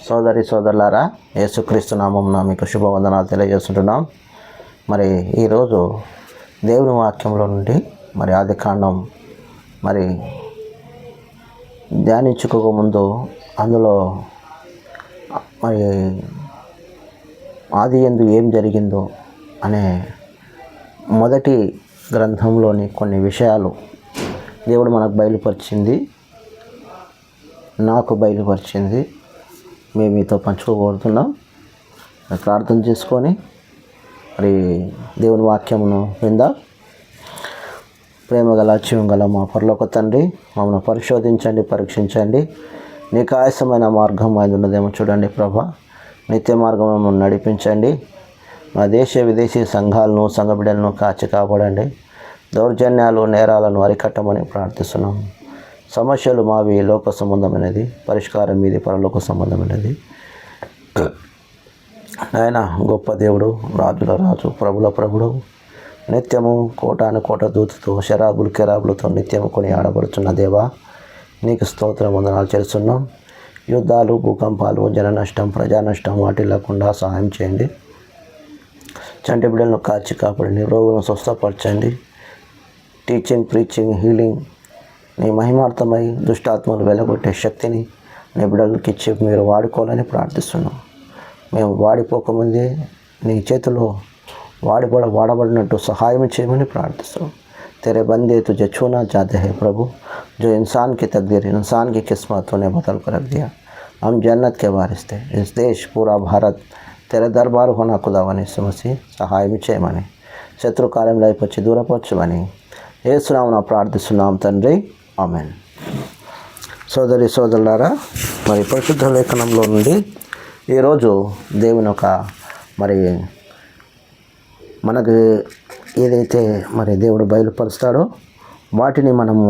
సోదరి సోదరులారా, యేసుక్రీస్తు నామమున మీకు శుభవందనాలు తెలియజేస్తుంటున్నాం. మరి ఈరోజు దేవుని వాక్యంలో నుండి ఆదికాండం ధ్యానించుకోక ముందు అందులో ఆది యందు ఏం జరిగిందో అనే మొదటి గ్రంథంలోని కొన్ని విషయాలు దేవుడు మనకు బయలుపరిచింది, నాకు బయలుపరిచింది. మేము మీతో పంచుకోబోతున్నాం. ప్రార్థన చేసుకొని దేవుని వాక్యమును విందాం. ప్రేమగల జీవంగల మా పరలోక తండ్రి, మమ్మల్ని పరిశోధించండి, పరీక్షించండి. నీకు ఆయాసమైన మార్గం అది ఉన్నదేమో చూడండి ప్రభా. నిత్య మార్గం మమ్మల్ని నడిపించండి. మా దేశ విదేశీ సంఘాలను, సంఘ బిడ్డలను కాచి కాపాడండి. దౌర్జన్యాలు, నేరాలను అరికట్టమని ప్రార్థిస్తున్నాం. సమస్యలు మావి లోక సంబంధమైనది, పరిష్కారం మీది పరలోక సంబంధమైనది. ఆయన గొప్ప దేవుడు, రాజుల రాజు, ప్రభుల ప్రభుడు, నిత్యము కోటాను కోట దూతతో శరాబులు కెరాబులతో నిత్యము కొని ఆడబడుతున్న దేవా, నీకు స్తోత్రం వందనాలు చేస్తున్నాం. యుద్ధాలు, భూకంపాలు, జన నష్టం, ప్రజా నష్టం వాటి లేకుండా సహాయం చేయండి. చంటి బిడ్డలను కాచి కాపాడండి. రోగులను స్వస్థపరచండి. టీచింగ్, ప్రీచింగ్, హీలింగ్ నీ మహిమార్థమై దుష్టాత్మలు వెలగొట్టే శక్తిని నీ బిడ్డలకి ఇచ్చి మీరు వాడుకోవాలని ప్రార్థిస్తున్నాం. మేము వాడిపోకముందే నీ చేతిలో వాడబడినట్టు సహాయం చేయమని ప్రార్థిస్తున్నాం. तेरे बंदे तुझे छूना चाहते हैं प्रभु, जो इंसान की तकदीर इंसान की किस्मत तूने बदल कर रख दिया. हम जन्नत के वारिस थे. इस देश पूरा भारत तेरे दरबार होना खुदावनी समसी సహాయం చేయమని, శత్రు కార్యంలో అయిపోయి దూరపరచమని యేసునామమున ప్రార్థిస్తున్నాం తండ్రి, ఆమేన్. సోదరి సోదరులారా, పరిశుద్ధ లేఖనంలో నుండి ఈరోజు దేవుని ఒక మనకు ఏదైతే దేవుడు బయలుపరుస్తాడో వాటిని మనము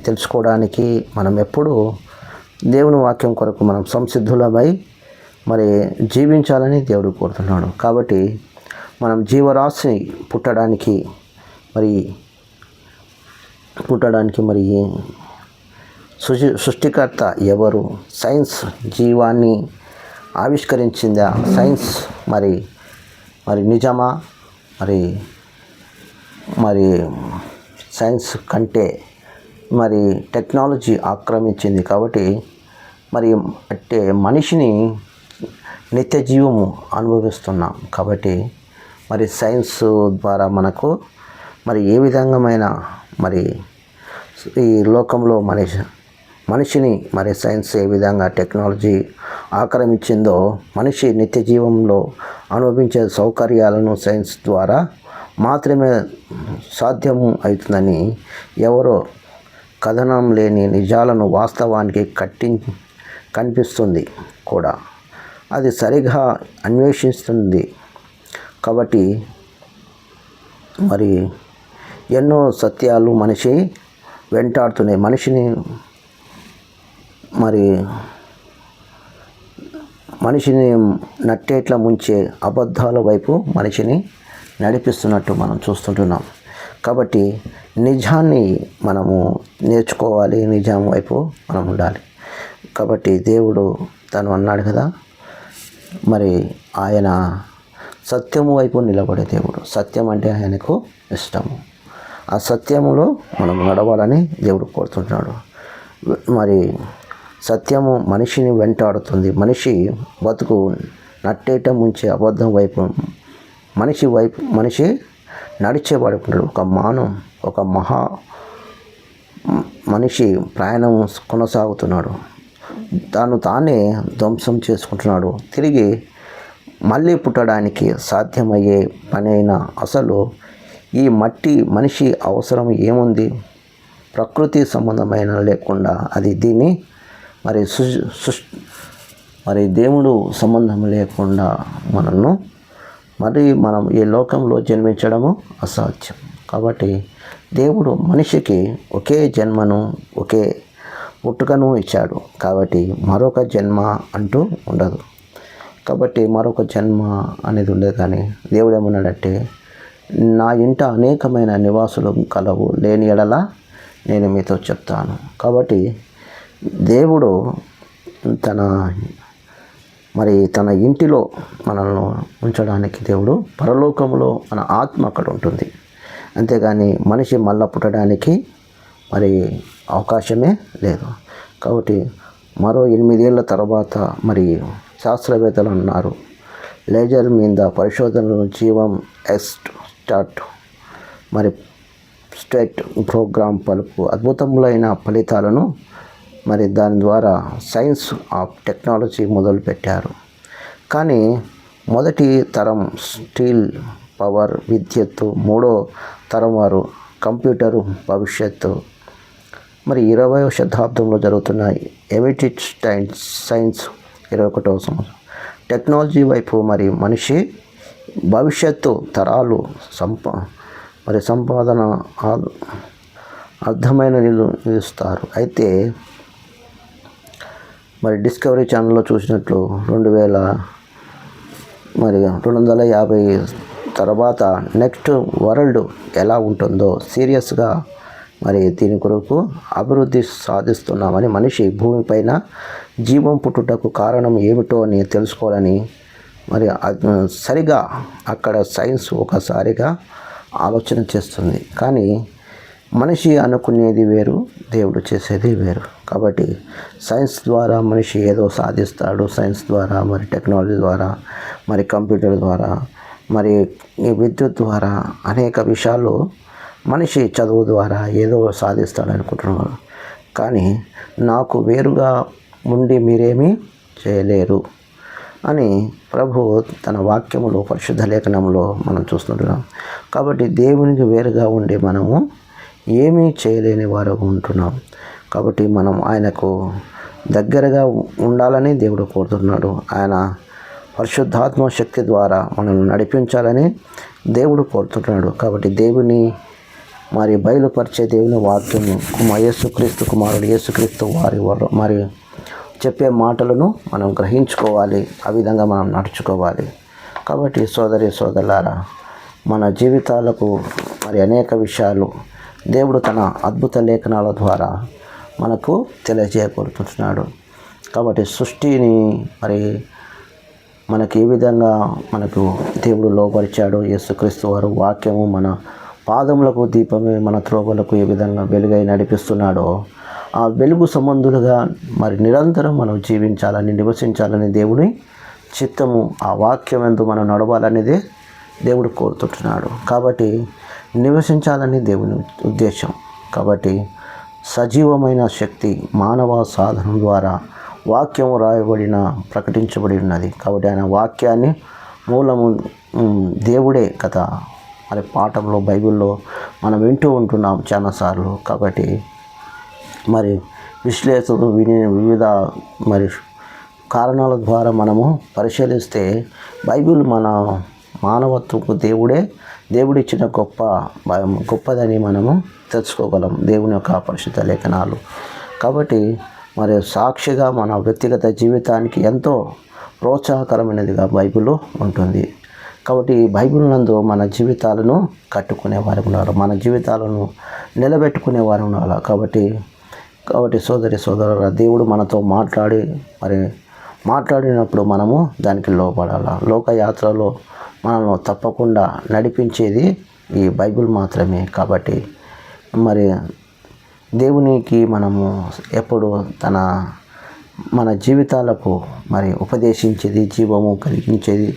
తెలుసుకోవడానికి మనం ఎప్పుడు దేవుని వాక్యం కొరకు మనం సంసిద్ధులమై జీవించాలని దేవుడు కోరుతున్నాడు. కాబట్టి మనం జీవరాశి పుట్టడానికి సృష్టికర్త ఎవరు, సైన్స్ జీవాన్ని ఆవిష్కరించిందా, సైన్స్ నిజమా, సైన్స్ కంటే టెక్నాలజీ ఆక్రమించింది. కాబట్టి అంటే మనిషిని నిత్య జీవము అనుభవిస్తున్నాం. కాబట్టి సైన్స్ ద్వారా మనకు ఏ విధంగామైన ఈ లోకంలో మనిషిని సైన్స్ ఏ విధంగా టెక్నాలజీ ఆక్రమించిందో, మనిషి నిత్య జీవంలో అనుభవించే సౌకర్యాలను సైన్స్ ద్వారా మాత్రమే సాధ్యము అవుతుందని ఎవరో కథనం లేని నిజాలను వాస్తవానికి కనిపిస్తుంది కూడా. అది సరిగా అన్వేషిస్తుంది. కాబట్టి ఎన్నో సత్యాలు మనిషి వెంటాడుతున్నాయి. మనిషిని నట్టేట్ల ముంచే అబద్ధాల వైపు మనిషిని నడిపిస్తున్నట్టు మనం చూస్తుంటున్నాం. కాబట్టి నిజాన్ని మనము నేర్చుకోవాలి, నిజం వైపు మనం ఉండాలి. కాబట్టి దేవుడు తను అన్నాడు కదా, ఆయన సత్యము వైపు నిలబడే దేవుడు. సత్యం అంటే ఆయనకు ఇష్టము. ఆ సత్యములో మనం నడవాలని దేవుడు కోరుతుంటున్నాడు. సత్యము మనిషిని వెంటాడుతుంది. మనిషి బతుకు నట్టేట ముంచే అబద్ధం వైపు మనిషి నడిచేవాడుకుంటాడు. ఒక మనిషి ప్రయాణం కొనసాగుతున్నాడు. తానే ధ్వంసం చేసుకుంటున్నాడు. తిరిగి మళ్ళీ పుట్టడానికి సాధ్యమయ్యే పనైనా అసలు ఈ మనిషి అవసరం ఏముంది? ప్రకృతి సంబంధమైన లేకుండా అది దీన్ని దేవుడు సంబంధం లేకుండా మనం ఈ లోకంలో జన్మించడము అసాధ్యం. కాబట్టి దేవుడు మనిషికి ఒకే జన్మను, ఒకే పుట్టుకను ఇచ్చాడు. కాబట్టి మరొక జన్మ అంటూ ఉండదు. కాబట్టి మరొక జన్మ అనేది ఉండదు. కానీ దేవుడు ఏమన్నాడంటే, నా ఇంట అనేకమైన నివాసులు కలవు, లేని ఎడల నేను మీతో చెప్తాను. కాబట్టి దేవుడు తన మరి తన ఇంటిలో మనల్ని ఉంచడానికి దేవుడు పరలోకంలో మన ఆత్మ అక్కడ ఉంటుంది. అంతేగాని మనిషి మళ్ళా పుట్టడానికి మరి అవకాశమే లేదు. కాబట్టి మరో 8 ఏళ్ళ తర్వాత మరి శాస్త్రవేత్తలు అన్నారు, లేజర్ మీద పరిశోధనలు జీవం స్టార్ట్ మరి స్టేట్ ప్రోగ్రామ్ పలుపు అద్భుతములైన ఫలితాలను మరి దాని ద్వారా సైన్స్ ఆఫ్ టెక్నాలజీ మొదలుపెట్టారు. కానీ మొదటి తరం స్టీల్ పవర్ విద్యుత్తు, మూడో తరం వారు కంప్యూటరు భవిష్యత్తు. మరి 20వ శతాబ్దంలో జరుగుతున్న ఎమిటిడ్ సైన్స్ 21వ సంవత్సరం టెక్నాలజీ వైపు మరి మనిషి భవిష్యత్తు తరాలు సంపాదన అర్థమైన నిలుస్తారు. అయితే మరి డిస్కవరీ ఛానల్లో చూసినట్లు 250 తర్వాత నెక్స్ట్ వరల్డ్ ఎలా ఉంటుందో సీరియస్గా మరి దీని కొరకు అభివృద్ధి సాధిస్తున్నామని, మనిషి భూమిపైన జీవం పుట్టుటకు కారణం ఏమిటో అని తెలుసుకోవాలని మరి సరిగా అక్కడ సైన్స్ ఒకసారిగా ఆలోచన చేస్తుంది. కానీ మనిషి అనుకునేది వేరు, దేవుడు చేసేది వేరు. కాబట్టి సైన్స్ ద్వారా మనిషి ఏదో సాధిస్తాడు. సైన్స్ ద్వారా మరి టెక్నాలజీ ద్వారా మరి కంప్యూటర్ ద్వారా మరి విద్యుత్ ద్వారా అనేక విషయాలు మనిషి చదువు ద్వారా ఏదో సాధిస్తాడు అనుకుంటున్నారు. కానీ నాకు వేరుగా ఉండి మీరేమీ చేయలేరు అని ప్రభు తన వాక్యములో పరిశుద్ధ లేఖనంలో మనం చూస్తుంటున్నాం. కాబట్టి దేవునికి వేరుగా ఉండి మనము ఏమీ చేయలేని వారు ఉంటున్నాం. కాబట్టి మనం ఆయనకు దగ్గరగా ఉండాలని దేవుడు కోరుతున్నాడు. ఆయన పరిశుద్ధాత్మ శక్తి ద్వారా మనల్ని నడిపించాలని దేవుడు కోరుతున్నాడు. కాబట్టి దేవుని మరి బయలుపరిచే దేవుని వాక్యము యేసుక్రీస్తు కుమారుడు యేసుక్రీస్తు వారి మరి చెప్పే మాటలను మనం గ్రహించుకోవాలి, ఆ విధంగా మనం నడుచుకోవాలి. కాబట్టి సోదరి సోదరులారా, మన జీవితాలకు మరి అనేక విషయాలు దేవుడు తన అద్భుత లేఖనాల ద్వారా మనకు తెలియజేయబడుతున్నాడు. కాబట్టి సృష్టిని మరి మనకి ఏ విధంగా మనకు దేవుడు లోపరిచాడో, యేసుక్రీస్తు వారు వాక్యము మన పాదములకు దీపమే, మన త్రోవలకు ఏ విధంగా వెలుగై నడిపిస్తున్నాడో, ఆ వెలుగు సంబంధులుగా మరి నిరంతరం మనం జీవించాలని, నివసించాలని దేవుని చిత్తము. ఆ వాక్యం ఎందు మనం నడవాలనేదే దేవుడు కోరుతుంటున్నాడు. కాబట్టి నివసించాలని దేవుని ఉద్దేశం. కాబట్టి సజీవమైన శక్తి మానవ సాధనం ద్వారా వాక్యం ప్రకటించబడి ఉన్నది. కాబట్టి ఆయన వాక్యాన్ని మూలము దేవుడే కదా మరి పాఠంలో బైబిల్లో మనం వింటూ ఉంటున్నాం చాలాసార్లు. కాబట్టి మరి విశ్లేషకులు వివిధ మరి కారణాల ద్వారా మనము పరిశీలిస్తే బైబిల్ మన మానవత్వకు దేవుడిచ్చిన గొప్పదని మనము తెలుసుకోగలం, దేవుని యొక్క పరిశుద్ధ లేఖనాలు. కాబట్టి మరి సాక్షిగా మన వ్యక్తిగత జీవితానికి ఎంతో ప్రోత్సాహకరమైనదిగా బైబిల్ ఉంటుంది. కాబట్టి బైబిల్ నందు మన జీవితాలను కట్టుకునేవారు ఉన్నారు, మన జీవితాలను నిలబెట్టుకునేవారు ఉన్నారు. కాబట్టి సోదరి సోదరుల దేవుడు మనతో మాట్లాడినప్పుడు మనము దానికి లోపడాలి. లోకయాత్రలో మనల్ని తప్పకుండా నడిపించేది ఈ బైబిల్ మాత్రమే. కాబట్టి మరి దేవునికి మనము ఎప్పుడు మన జీవితాలకు మరి ఉపదేశించేది, జీవము కలిగించేది,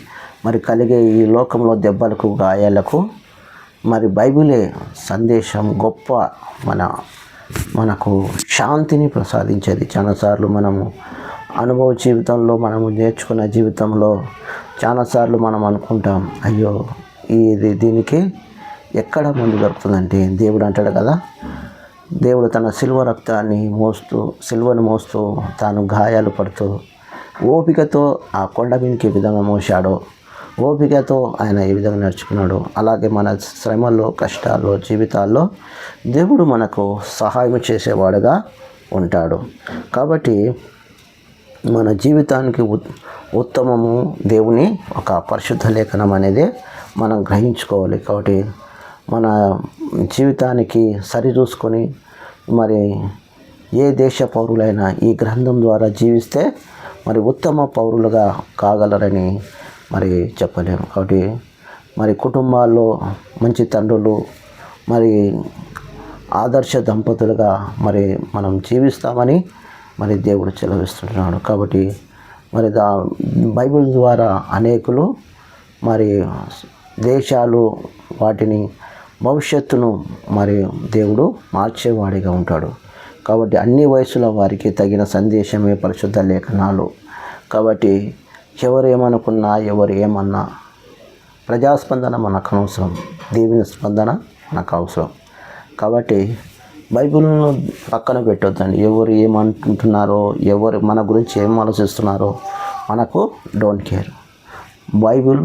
మరి కలిగే ఈ లోకంలో దెబ్బలకు గాయాలకు మరి బైబిలే సందేశం గొప్ప మనకు శాంతిని ప్రసాదించేది. చాలాసార్లు మనము అనుభవ జీవితంలో మనము నేర్చుకున్న జీవితంలో చాలాసార్లు మనం అనుకుంటాం, అయ్యో దీనికి ఎక్కడ మందు దొరుకుతుందంటే దేవుడు అంటాడు కదా, దేవుడు తన సిలువను మోస్తూ తాను గాయాలు పడుతూ ఓపికతో ఆ కొండ మీదకి ఏ విధంగా మోసాడో, ఓపికతో ఆయన ఏ విధంగా నడుచుకున్నాడు, అలాగే మన శ్రమల్లో, కష్టాల్లో, జీవితాల్లో దేవుడు మనకు సహాయం చేసేవాడుగా ఉంటాడు. కాబట్టి మన జీవితానికి ఉత్తమము దేవుని ఒక పరిశుద్ధ లేఖనం అనేది మనం గ్రహించుకోవాలి. కాబట్టి మన జీవితానికి సరిచూసుకొని మరి ఏ దేశ పౌరులైనా ఈ గ్రంథం ద్వారా జీవిస్తే మరి ఉత్తమ పౌరులుగా కాగలరని మరి చెప్పలేము. కాబట్టి మరి కుటుంబాల్లో మంచి తండ్రులు, మరి ఆదర్శ దంపతులుగా మరి మనం జీవిస్తామని మరి దేవుడు సెలవిస్తున్నాడు. కాబట్టి మరి బైబిల్ ద్వారా అనేకులు మరి దేశాలు వాటిని భవిష్యత్తును మరి దేవుడు మార్చేవాడిగా ఉంటాడు. కాబట్టి అన్ని వయసుల వారికి తగిన సందేశమే పరిశుద్ధ లేఖనాలు. కాబట్టి ఎవరు ఏమనుకున్నా, ఎవరు ఏమన్నా, ప్రజాస్పందన మనకు అవసరం, దేవుని స్పందన మనకు అవసరం. కాబట్టి బైబిల్ను పక్కన పెట్టొద్దండి. ఎవరు ఏమంటున్నారో, ఎవరు మన గురించి ఏం ఆలోచిస్తున్నారో మనకు డోంట్ కేర్. బైబిల్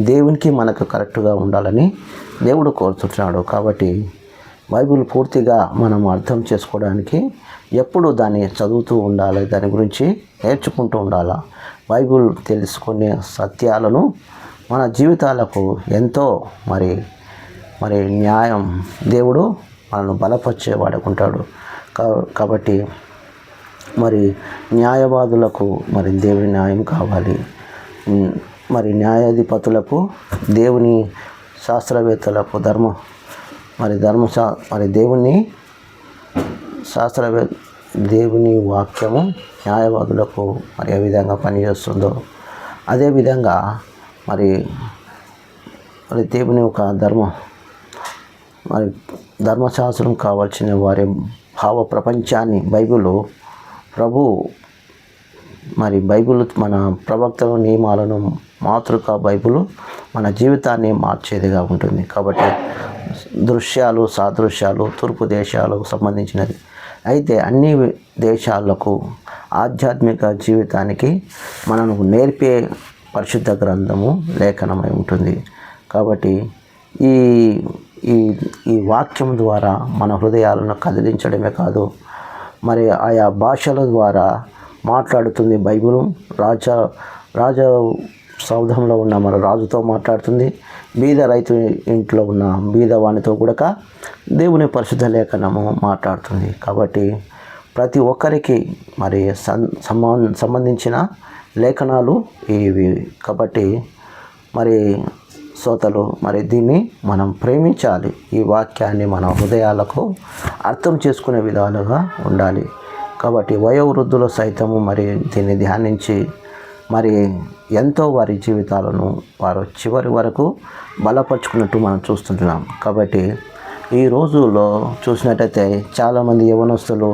దేవునికి మనకు కరెక్ట్గా ఉండాలని దేవుడు కోరుతున్నాడు. కాబట్టి బైబిల్ పూర్తిగా మనం అర్థం చేసుకోవడానికి ఎప్పుడు దాన్ని చదువుతూ ఉండాలి, దాని గురించి నేర్చుకుంటూ ఉండాలి. బైబిల్ తెలుసుకునే సత్యాలను మన జీవితాలకు ఎంతో మరి న్యాయం దేవుడు మనల్ని బలపరిచే వాడుకుంటాడు. కాబట్టి మరి న్యాయవాదులకు మరి దేవుని న్యాయం కావాలి, మరి న్యాయాధిపతులకు, దేవుని శాస్త్రవేత్తలకు దేవుని వాక్యము న్యాయవాదులకు మరి ఏ విధంగా పనిచేస్తుందో అదేవిధంగా మరి దేవుని ఒక ధర్మశాస్త్రం కావాల్సిన వారి భావ ప్రపంచాన్ని బైబిల్ మన ప్రవక్తల నియమాలను మాతృక బైబిల్ మన జీవితాన్ని మార్చేదిగా ఉంటుంది. కాబట్టి దృశ్యాలు, సాదృశ్యాలు తూర్పు దేశాలకు సంబంధించినది అయితే అన్ని దేశాలకు ఆధ్యాత్మిక జీవితానికి మనకు నేర్పే పరిశుద్ధ గ్రంథము లేఖనమై ఉంటుంది. కాబట్టి ఈ వాక్యం ద్వారా మన హృదయాలను కదిలించడమే కాదు, మరి ఆయా భాషల ద్వారా మాట్లాడుతుంది బైబిల్. రాజ సౌధంలో ఉన్న మన రాజుతో మాట్లాడుతుంది, బీద రైతు ఇంట్లో ఉన్న బీదవానితో కూడా దేవుని పరిశుద్ధ లేఖనము మాట్లాడుతుంది. కాబట్టి ప్రతి ఒక్కరికి మరి సంబంధించిన లేఖనాలు ఇవి. కాబట్టి మరి శ్రోతలు మరి దీన్ని మనం ప్రేమించాలి. ఈ వాక్యాన్ని మన హృదయాలకు అర్థం చేసుకునే విధాలుగా ఉండాలి. కాబట్టి వయోవృద్ధులు సైతము మరి దీన్ని ధ్యానించి మరి ఎంతో వారి జీవితాలను వారు చివరి వరకు బలపరుచుకున్నట్టు మనం చూస్తుంటున్నాం. కాబట్టి ఈ రోజుల్లో చూసినట్టయితే చాలామంది యవనస్తులు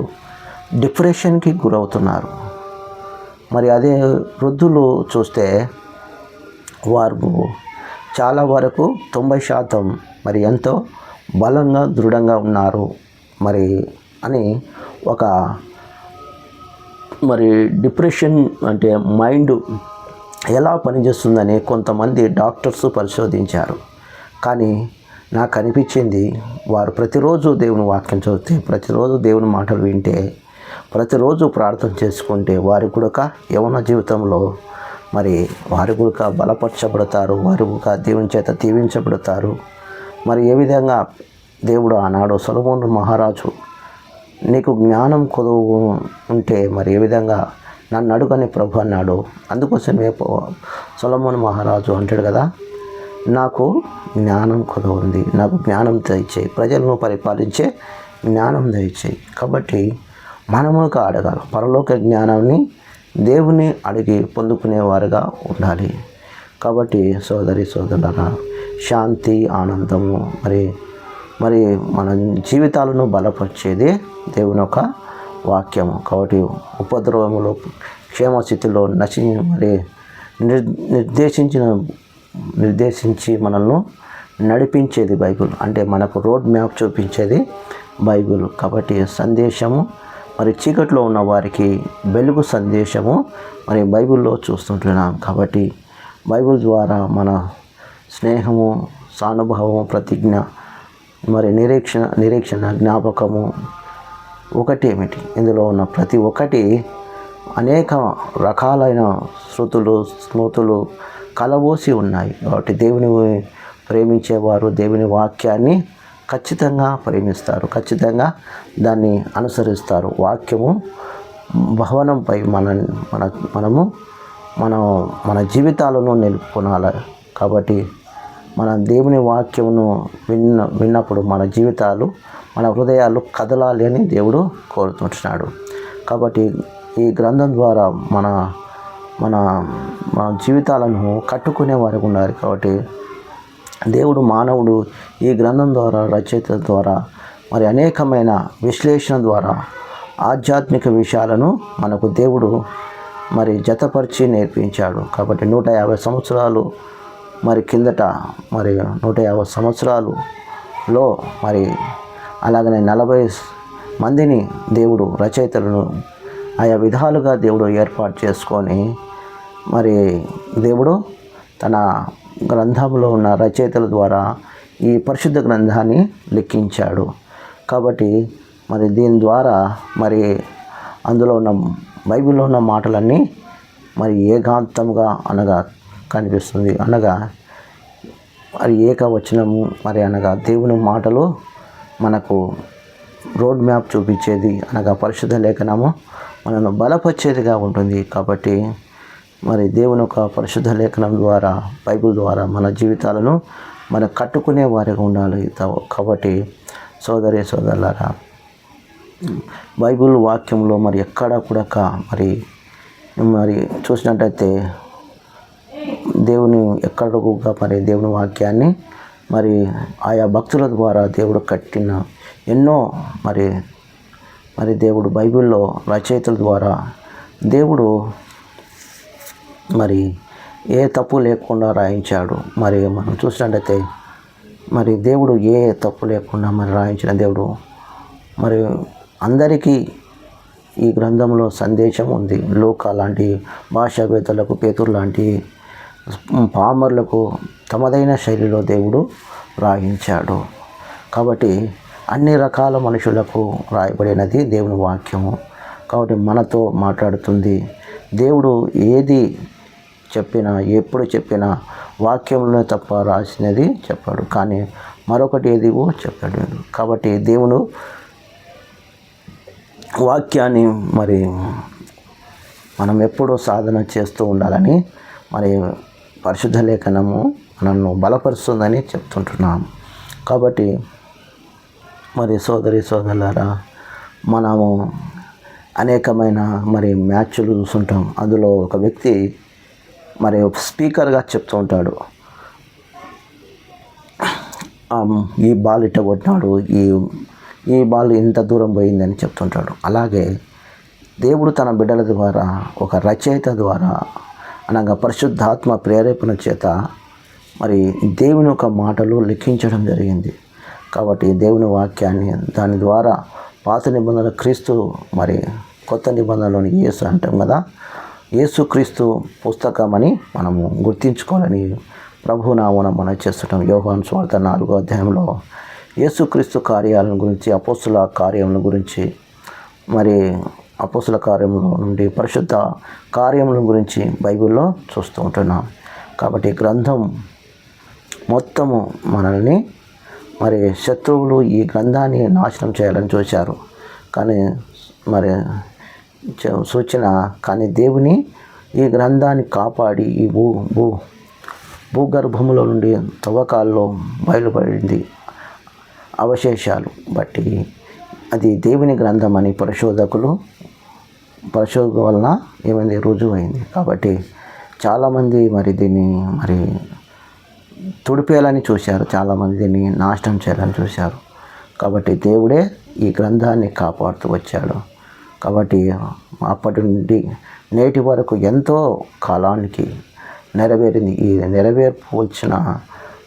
డిప్రెషన్కి గురవుతున్నారు. మరి అదే వృద్ధులు చూస్తే వారు చాలా వరకు 90% మరి ఎంతో బలంగా దృఢంగా ఉన్నారు మరి అని ఒక మరి డిప్రెషన్ అంటే మైండ్ ఎలా పనిచేస్తుందని కొంతమంది డాక్టర్స్ పరిశోధించారు. కానీ నాకు అనిపించింది, వారు ప్రతిరోజు దేవుని వాక్యం చదివితే, ప్రతిరోజు దేవుని మాటలు వింటే, ప్రతిరోజు ప్రార్థన చేసుకుంటే వారి కూడా యవ్వన జీవితంలో మరి వారు కూడా బలపరచబడతారు, వారు కూడా దేవుని చేత దీవించబడతారు. మరి ఏ విధంగా దేవుడు ఆనాడు సొలొమోను మహారాజు, నీకు జ్ఞానం కొదువు ఉంటే మరి ఏ విధంగా నన్ను అడుగని ప్రభు అన్నాడు. అందుకోసమే సొలొమోను మహారాజు అంటాడు కదా, నాకు జ్ఞానం కొదువు ఉంది, నాకు జ్ఞానం దయచేయి, ప్రజలను పరిపాలించే జ్ఞానం దయచేయి. కాబట్టి మనముగా అడగాలి, పరలోక జ్ఞానాన్ని దేవుని అడిగి పొందుకునేవారుగా ఉండాలి. కాబట్టి సోదరి సోదరులారా, శాంతి, ఆనందము మరి మన జీవితాలను బలపరిచేది దేవుని యొక్క వాక్యము. కాబట్టి ఉపద్రవములో క్షేమస్థితిలో నిర్దేశించి మనల్ని నడిపించేది బైబిల్. అంటే మనకు రోడ్ మ్యాప్ చూపించేది బైబిల్. కాబట్టి సందేశము మరి చీకట్లో ఉన్న వారికి వెలుగు సందేశము మరి బైబిల్లో చూస్తుంటున్నాం. కాబట్టి బైబిల్ ద్వారా మన స్నేహము, సానుభావము, ప్రతిజ్ఞ, మరి నిరీక్షణ, జ్ఞాపకము ఒకటి ఏమిటి, ఇందులో ఉన్న ప్రతి ఒక్కటి అనేక రకాలైన శృతులు, స్మృతులు కలబోసి ఉన్నాయి. కాబట్టి దేవుని ప్రేమించేవారు దేవుని వాక్యాన్ని ఖచ్చితంగా ప్రేమిస్తారు, ఖచ్చితంగా దాన్ని అనుసరిస్తారు. వాక్యము భవనంపై మనము మనం మన జీవితాలను నిలుపుకోవాలి. కాబట్టి మన దేవుని వాక్యమును విన్నప్పుడు మన జీవితాలు, మన హృదయాలు కదలాలి అని దేవుడు కోరుతుంటున్నాడు. కాబట్టి ఈ గ్రంథం ద్వారా మన మన మన జీవితాలను కట్టుకునే వారికి ఉండాలి. కాబట్టి మానవుడు ఈ గ్రంథం ద్వారా, రచయిత ద్వారా, మరి అనేకమైన విశ్లేషణ ద్వారా ఆధ్యాత్మిక విషయాలను మనకు దేవుడు మరి జతపరిచి నేర్పించాడు. కాబట్టి 150 సంవత్సరాలు మరి కిందట, మరి 150 సంవత్సరాలులో, మరి అలాగనే 40 మందిని దేవుడు రచయితలను ఆయా విధాలుగా దేవుడు ఏర్పాటు చేసుకొని, మరి దేవుడు తన గ్రంథంలో ఉన్న రచయితల ద్వారా ఈ పరిశుద్ధ గ్రంథాన్ని లిఖించాడు. కాబట్టి మరి దీని ద్వారా మరి అందులో ఉన్న బైబిల్లో ఉన్న మాటలన్నీ మరి ఏకాంతంగా కనిపిస్తుంది. మరి ఏకవచనము, మరి దేవుని మాటలు మనకు రోడ్ మ్యాప్ చూపించేది, పరిశుద్ధ లేఖనము మనను బలపరిచేదిగా ఉంటుంది. కాబట్టి మరి దేవుని యొక్క పరిశుద్ధ లేఖనం ద్వారా, బైబిల్ ద్వారా మన జీవితాలను మనం కట్టుకునే వారిగా ఉండాలి. కాబట్టి సోదరులారా, బైబిల్ వాక్యంలో మరి ఎక్కడ కూడా మరి చూసినట్టయితే దేవుని ఎక్కడగా మరి దేవుని వాక్యాన్ని మరి ఆయా భక్తుల ద్వారా దేవుడు కట్టిన ఎన్నో మరి దేవుడు బైబిల్లో రచయితల ద్వారా దేవుడు మరి ఏ తప్పు లేకుండా రాయించాడు. మరి మనం చూసినట్టయితే మరి దేవుడు ఏ తప్పు లేకుండా మరి రాయించిన దేవుడు, మరి అందరికీ ఈ గ్రంథంలో సందేశం ఉంది. లూకా లాంటి భాషావేత్తలకు, పేతురు లాంటి పామర్లకు తమదైన శైలిలో దేవుడు రాయించాడు. కాబట్టి అన్ని రకాల మనుషులకు రాయబడినది దేవుని వాక్యము. కాబట్టి మనతో మాట్లాడుతుంది. దేవుడు ఏది చెప్పినా, ఎప్పుడు చెప్పినా వాక్యంలో తప్ప రాసినది చెప్పాడు, కానీ మరొకటి ఏదివో చెప్పాడు. కాబట్టి దేవుడు వాక్యాన్ని మరి మనం ఎప్పుడూ సాధన చేస్తూ ఉండాలని మరి పరిశుద్ధ లేఖనము నన్ను బలపరుస్తుందని చెప్తుంటున్నాం. కాబట్టి మరి సోదరులారా, మనము అనేకమైన మరి మ్యాచ్లు చూస్తుంటాం. అందులో ఒక వ్యక్తి మరి స్పీకర్గా చెప్తూ ఉంటాడు, ఈ బాల్ ఇట్ట కొట్టినాడు, ఈ బాల్ ఇంత దూరం పోయిందని చెప్తుంటాడు. అలాగే దేవుడు తన బిడ్డల ద్వారా, ఒక రచయిత ద్వారా, పరిశుద్ధాత్మ ప్రేరేపణ చేత మరి దేవుని యొక్క మాటలు లిఖించడం జరిగింది. కాబట్టి దేవుని వాక్యాన్ని, దాని ద్వారా పాత నిబంధనలు క్రీస్తు, మరి కొత్త నిబంధనలోని యేసు అంటాం కదా, యేసుక్రీస్తు పుస్తకం అని మనము గుర్తించుకోవాలని ప్రభునామమున మనం చేస్తుంటాం. యోహాను సువార్త 4వ అధ్యాయంలో యేసుక్రీస్తు కార్యాలను గురించి, అపోస్తుల కార్యముల గురించి, మరి అపోస్తుల కార్యముల నుండి పరిశుద్ధ కార్యముల గురించి బైబిల్లో చూస్తూ ఉంటున్నాం. కాబట్టి గ్రంథం మొత్తము మనల్ని, మరి శత్రువులు ఈ గ్రంథాన్ని నాశనం చేయాలని చూశారు, కానీ మరి సూచన, కానీ దేవుని ఈ గ్రంథాన్ని కాపాడి ఈ భూగర్భములో నుండి తవ్వకాల్లో బయలుపడింది అవశేషాలు బట్టి అది దేవుని గ్రంథం అని పరిశోధన వలన ఏమైంది, రుజువైంది. కాబట్టి చాలామంది మరి దీన్ని మరి తుడిపేయాలని చూశారు, చాలామంది దీన్ని నాశనం చేయాలని చూశారు. కాబట్టి దేవుడే ఈ గ్రంథాన్ని కాపాడుతూ వచ్చాడు. కాబట్టి అప్పటి నుండి నేటి వరకు ఎంతో కాలానికి నెరవేరింది. ఈ నెరవేర్పోల్చిన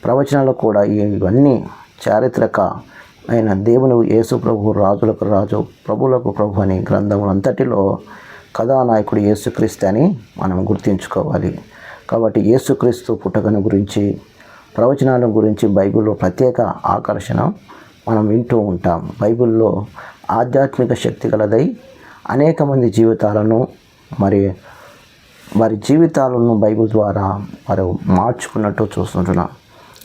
ప్రవచనాలు కూడా ఇవన్నీ చారిత్రక అయిన దేవుని యేసు ప్రభు, రాజులకు రాజు, ప్రభువులకు ప్రభు అని గ్రంథములంతటిలో కథానాయకుడు యేసుక్రీస్తు అని మనం గుర్తించుకోవాలి. కాబట్టి యేసుక్రీస్తు పుట్టకను గురించి, ప్రవచనాల గురించి బైబిల్లో ప్రత్యేక ఆకర్షణ మనం వింటూ ఉంటాం. బైబిల్లో ఆధ్యాత్మిక శక్తి గలదై అనేక మంది జీవితాలను, మరి వారి జీవితాలను బైబిల్ ద్వారా మరి మార్చుకున్నట్టు చూస్తుంటున్నాం.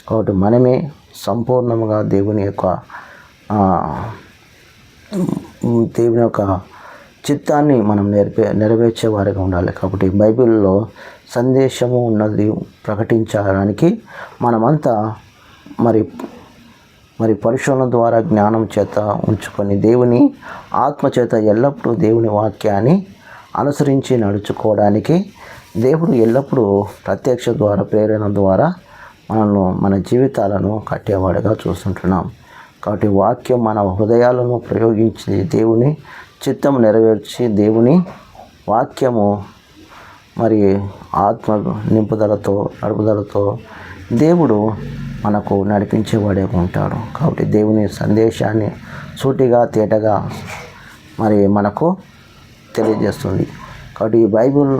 కాబట్టి మనమే సంపూర్ణంగా దేవుని యొక్క చిత్తాన్ని మనం నెరవేర్చే వారిగా ఉండాలి. కాబట్టి బైబిల్లో సందేశము ఉన్నది ప్రకటించడానికి మనమంతా మరి పరిశోధన ద్వారా జ్ఞానం చేత ఉంచుకొని దేవుని ఆత్మ చేత ఎల్లప్పుడూ దేవుని వాక్యాన్ని అనుసరించి నడుచుకోవడానికి దేవుడు ఎల్లప్పుడూ ప్రత్యక్ష ద్వారా ప్రేరణ ద్వారా మన జీవితాలను కట్టేవాడుగా చూస్తుంటున్నాం. కాబట్టి వాక్యం మన హృదయాలను ప్రయోగించి దేవుని చిత్తం నెరవేర్చి దేవుని వాక్యము మరి ఆత్మ నింపుదలతో నడుపుదలతో దేవుడు మనకు నడిపించేవాడే ఉంటాడు. కాబట్టి దేవుని సందేశాన్ని సూటిగా తేటగా మరి మనకు తెలియజేస్తుంది. కాబట్టి ఈ బైబిల్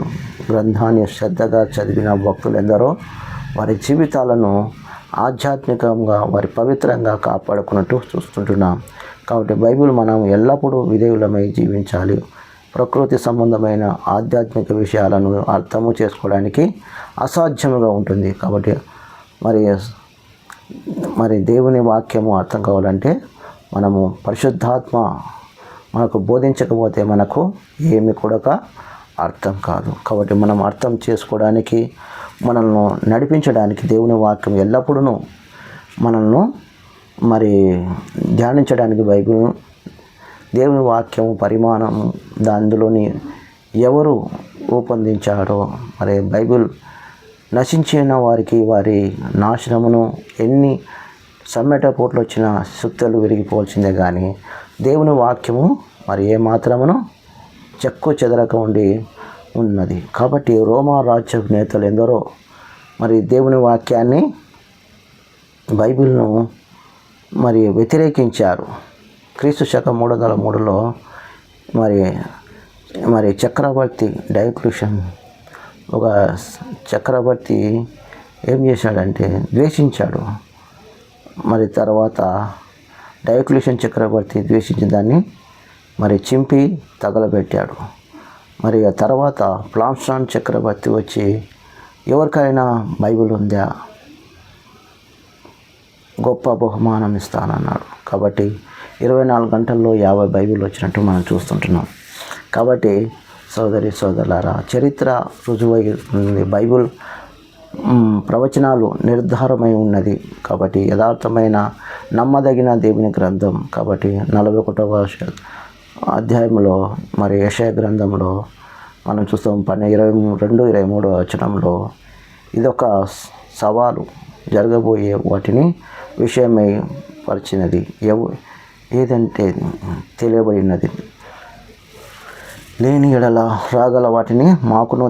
గ్రంథాన్ని శ్రద్ధగా చదివిన భక్తులు ఎందరో వారి జీవితాలను ఆధ్యాత్మికంగా వారి పవిత్రంగా కాపాడుకున్నట్టు చూస్తుంటున్నాం. కాబట్టి బైబిల్ మనం ఎల్లప్పుడూ విధేయులమై జీవించాలి. ప్రకృతి సంబంధమైన ఆధ్యాత్మిక విషయాలను అర్థము చేసుకోవడానికి అసాధ్యముగా ఉంటుంది. కాబట్టి మరి దేవుని వాక్యము అర్థం కావాలంటే మనము పరిశుద్ధాత్మ మనకు బోధించకపోతే మనకు ఏమి కూడా అర్థం కాదు. కాబట్టి మనం అర్థం చేసుకోవడానికి మనల్ని నడిపించడానికి దేవుని వాక్యం ఎల్లప్పుడూ మనల్ని మరి ధ్యానించడానికి బైబిల్ దేవుని వాక్యము పరిమాణం అందులోని ఎవరు రూపొందించారో మరి బైబిల్ నశించిన వారికి వారి నాశనమును ఎన్ని సమ్మెట పోట్లు వచ్చిన సుత్తలు విరిగిపోవాల్సిందే కానీ దేవుని వాక్యము మరి ఏమాత్రమును చెక్కు చెదరక ఉన్నది. కాబట్టి రోమా రాజ్య నేతలు ఎందరో మరి దేవుని వాక్యాన్ని బైబిల్ను మరి వ్యతిరేకించారు. క్రీస్తు శకం 303లో మరి చక్రవర్తి డయోక్లిషియన్ ఒక చక్రవర్తి ఏం చేశాడంటే ద్వేషించాడు. మరి తర్వాత డయోక్లిషియన్ చక్రవర్తి ద్వేషించిన దాన్ని మరి చింపి తగలబెట్టాడు. మరి ఆ తర్వాత ప్లాన్స్టాన్ చక్రవర్తి వచ్చి ఎవరికైనా బైబిల్ ఉందా గొప్ప బహుమానం ఇస్తానన్నాడు. కాబట్టి 24 గంటల్లో 50 బైబిల్ వచ్చినట్టు మనం చూస్తుంటున్నాం. కాబట్టి సోదరి సోదరులారా, చరిత్ర రుజువై ఉంది. బైబిల్ ప్రవచనాలు నిర్ధారమై ఉన్నది. కాబట్టి యథార్థమైన నమ్మదగిన దేవుని గ్రంథం. కాబట్టి 41వ అధ్యాయంలో మరి యెషయా గ్రంథంలో మనం చూస్తాం 22-23 వచనంలో ఇదొక సవాలు జరగబోయే వాటిని విషయమై పరిచినది ఏదంటే తెలియబడినది లేని ఎడల రాగల వాటిని మాకును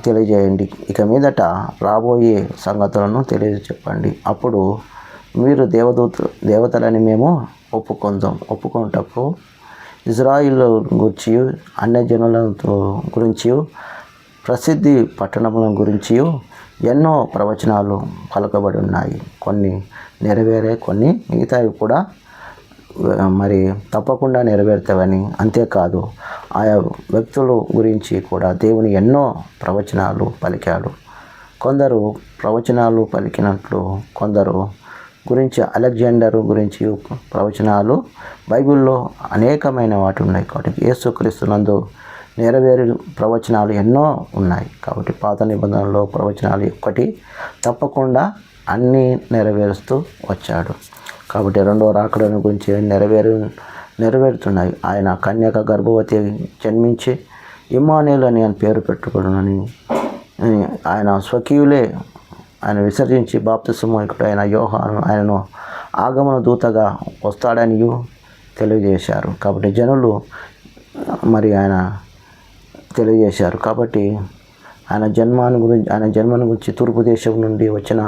తెలియజేయండి. ఇక మీదట రాబోయే సంగతులను తెలియచెప్పండి. అప్పుడు మీరు దేవతలని మేము ఒప్పుకుంటకు ఇజ్రాయిల్ గురించి అన్యజనుల గురించి ప్రసిద్ధి పట్టణముల గురించి ఎన్నో ప్రవచనాలు పలకబడి ఉన్నాయి. కొన్ని నెరవేరే, కొన్ని మిగతావి కూడా మరి తప్పకుండా నెరవేరుతావని. అంతేకాదు ఆయా వ్యక్తుల గురించి కూడా దేవుని ఎన్నో ప్రవచనాలు పలికాడు. కొందరు ప్రవచనాలు పలికినట్లు కొందరు గురించి అలెగ్జాండర్ గురించి ప్రవచనాలు బైబిల్లో అనేకమైన వాటి ఉన్నాయి. కాబట్టి యేసుక్రీస్తునందు నెరవేరు ప్రవచనాలు ఎన్నో ఉన్నాయి. కాబట్టి పాత నిబంధనలో ప్రవచనాలు ఒక్కటి తప్పకుండా అన్నీ నెరవేరుస్తూ వచ్చాడు. కాబట్టి రెండవ రాకడ గురించి నెరవేరుతున్నాయి. ఆయన కన్యక గర్భవతి జన్మించి ఇమ్మానుయేలు అని ఆయన పేరు పెట్టుకుని ఆయన స్వకీయులే ఆయన విసర్జించి బాప్తిస్మకుడు అయిన యోహాను ఆయనను ఆగమన దూతగా వస్తాడని తెలియజేశారు. కాబట్టి జనులు మరి ఆయన తెలియజేశారు. కాబట్టి ఆయన జన్మను గురించి తూర్పు దేశం నుండి వచ్చిన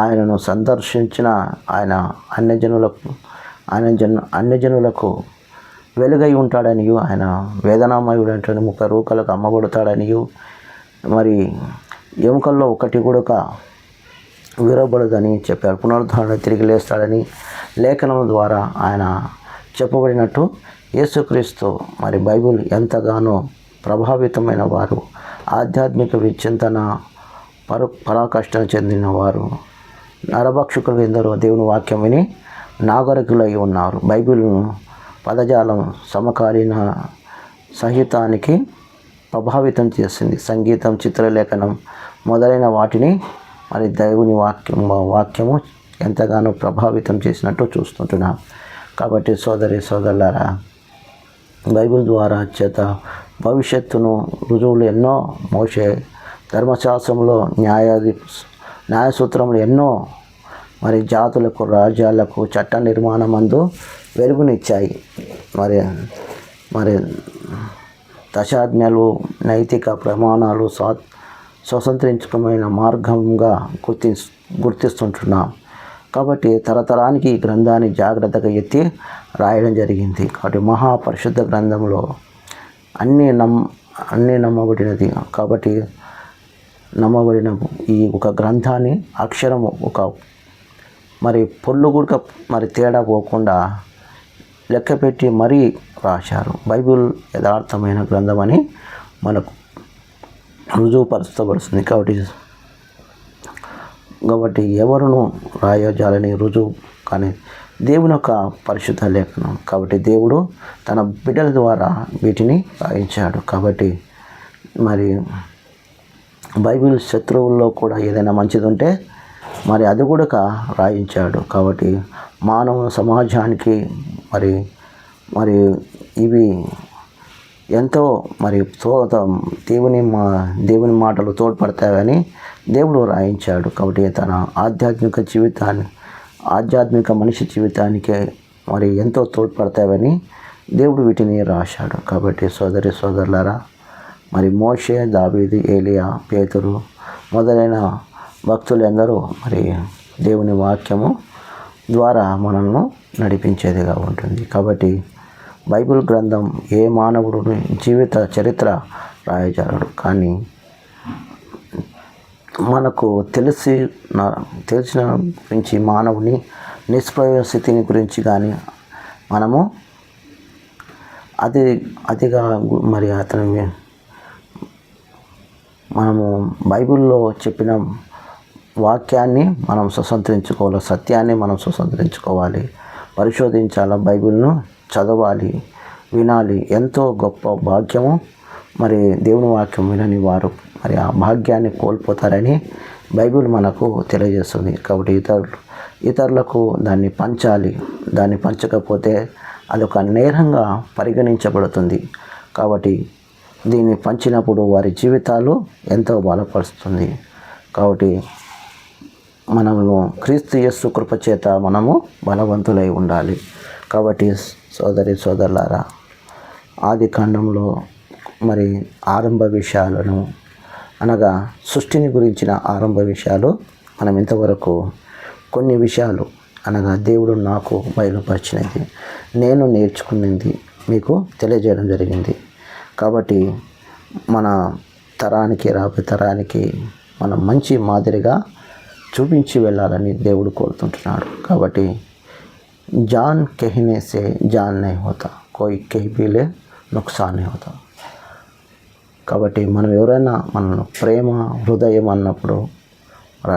ఆయనను సందర్శించిన ఆయన అన్యజనులకు వెలుగై ఉంటాడనియు, ఆయన వేదనామయుడు అంటే 30 రూకలకు అమ్మబడతాడనియు, మరి ఎముకల్లో ఒకటి కూడా విరవబడదని చెప్పారు. పునరుద్ధరణ తిరిగి లేస్తాడని లేఖనం ద్వారా ఆయన చెప్పబడినట్టు యేసుక్రీస్తు మరి బైబిల్ ఎంతగానో ప్రభావితమైన వారు, ఆధ్యాత్మిక విచింతన పరాకాష్ఠ చెందిన వారు, నరభక్షకులు ఎందరో దేవుని వాక్యం విని నాగరికులై ఉన్నారు. బైబిల్ను పదజాలం సమకాలీన సంగీతానికి ప్రభావితం చేసింది. సంగీతం, చిత్రలేఖనం మొదలైన వాటిని మరి దేవుని వాక్యము ఎంతగానో ప్రభావితం చేసినట్టు చూస్తుంటున్నాం. కాబట్టి సోదరులారా, బైబిల్ ద్వారా చేత భవిష్యత్తును రుజువులు ఎన్నో, మోషే ధర్మశాస్త్రంలో న్యాయసూత్రములు ఎన్నో మరి జాతులకు, రాజ్యాలకు చట్ట నిర్మాణమందు వెలుగునిచ్చాయి. మరి దశాజ్ఞలు నైతిక ప్రమాణాలు స్వతంత్రించుకుమైన మార్గంగా గుర్తిస్తుంటున్నాం. కాబట్టి తరతరానికి ఈ గ్రంథాన్ని జాగ్రత్తగా ఎత్తి రాయడం జరిగింది. కాబట్టి మహాపరిశుద్ధ గ్రంథంలో అన్నీ నమ్మబడినది. కాబట్టి నమ్మబడిన ఈ ఒక గ్రంథాన్ని అక్షరము ఒక మరి పొల్లు కూడా మరి తేడా పోకుండా లెక్కపెట్టి మరీ రాశారు. బైబిల్ యథార్థమైన గ్రంథం అని మనకు రుజువుపరచబడుతుంది. కాబట్టి ఎవరును రాయజాలని రుజువు కానీ దేవుని యొక్క పరిశుద్ధ లేఖనం. కాబట్టి దేవుడు తన బిడ్డల ద్వారా వీటిని రాయించాడు. కాబట్టి మరి బైబిల్ శత్రువుల్లో కూడా ఏదైనా మంచిది ఉంటే మరి అది కూడా రాయించాడు. కాబట్టి మానవ సమాజానికి మరి ఇవి ఎంతో మరి దేవుని మాటలు తోడ్పడతాయని దేవుడు రాయించాడు. కాబట్టి తన ఆధ్యాత్మిక మనిషి జీవితానికి మరి ఎంతో తోడ్పడతాయని దేవుడు వీటిని రాశాడు. కాబట్టి సోదరులారా, మరి మోషే, దావీదు, ఏలియా, పేతురు మొదలైన భక్తులందరూ మరి దేవుని వాక్యము ద్వారా మనల్ని నడిపించేదిగా ఉంటుంది. కాబట్టి బైబిల్ గ్రంథం ఏ మానవుడు జీవిత చరిత్ర రాయజాలడు. కానీ మనకు తెలిసిన గురించి మానవుని నిష్ప్రయోజన స్థితిని గురించి కానీ మనము అతిగా మరి మనము బైబిల్లో చెప్పిన వాక్యాన్ని మనం స్వతంత్రించుకోవాలి, సత్యాన్ని మనం స్వతంత్రించుకోవాలి, పరిశోధించాలి, బైబిల్ను చదవాలి, వినాలి. ఎంతో గొప్ప భాగ్యము. మరి దేవుని వాక్యం వినని వారు మరి ఆ భాగ్యాన్ని కోల్పోతారని బైబిల్ మనకు తెలియజేస్తుంది. కాబట్టి ఇతరులకు దాన్ని పంచాలి. దాన్ని పంచకపోతే అదొక నేరంగా పరిగణించబడుతుంది. కాబట్టి దీన్ని పంచినప్పుడు వారి జీవితాలు ఎంతో బలపరుస్తుంది. కాబట్టి మనము క్రీస్తు యేసు కృపచేత మనము బలవంతులై ఉండాలి. కాబట్టి సోదరులారా, ఆది కాండంలో మరి ఆరంభ విషయాలను అనగా సృష్టిని గురించిన ఆరంభ విషయాలు మనం ఇంతవరకు కొన్ని విషయాలు అనగా దేవుడు నాకు బయలుపరిచినది, నేను నేర్చుకున్నది మీకు తెలియజేయడం జరిగింది. కాబట్టి మన రాబోయే తరానికి మనం మంచి మాదిరిగా చూపించి వెళ్ళాలని దేవుడు కోరుతుంటున్నాడు. కాబట్టి జాన్ कहने से जान नहीं होता, कोई कह भी ले नुकसान नहीं होता. కాబట్టి మనం ఎవరైనా మన ప్రేమ హృదయం అన్నప్పుడు మరి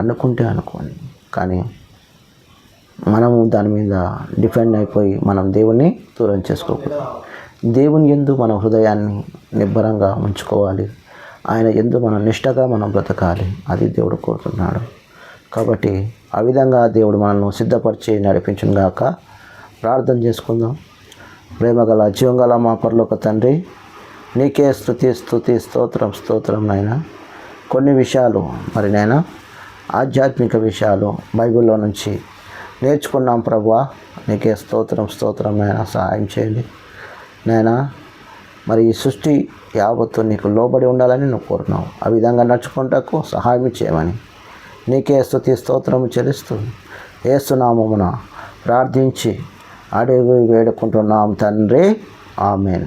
అనుకోండి, కానీ మనము దాని మీద డిపెండ్ అయిపోయి మనం దేవుణ్ణి దూరం చేసుకోకూడదు. దేవుని యందు మన హృదయాన్ని నిబ్బరంగా ఉంచుకోవాలి. ఆయన యందు మనం నిష్టగా మనం బ్రతకాలి. అది దేవుడు కోరుతున్నాడు. కాబట్టి ఆ విధంగా దేవుడు మనల్ని సిద్ధపరిచి నడిపించును గాక. ప్రార్థన చేసుకుందాం. ప్రేమగల జీవంగల మా పరలోక తండ్రి, నీకే స్తుతి స్తోత్రం నాయనా. కొన్ని విషయాలు మరి నాయనా ఆధ్యాత్మిక విషయాలు బైబిల్లో నుంచి నేర్చుకున్నాం ప్రభువా. నీకే స్తోత్రం నాయనా. సహాయం చేయండి నాయనా. మరి ఈ సృష్టి యావత్తు నీకు లోబడి ఉండాలని నువ్వు కోరున్నావు. ఆ విధంగా నడుచుకుంటకు సహాయం చేయమని నీకే స్తోత్రము చెల్లిస్తూ యేసు నామమున ప్రార్థించి అడుగు వేడుకుంటున్నాం తండ్రి. ఆమేన్.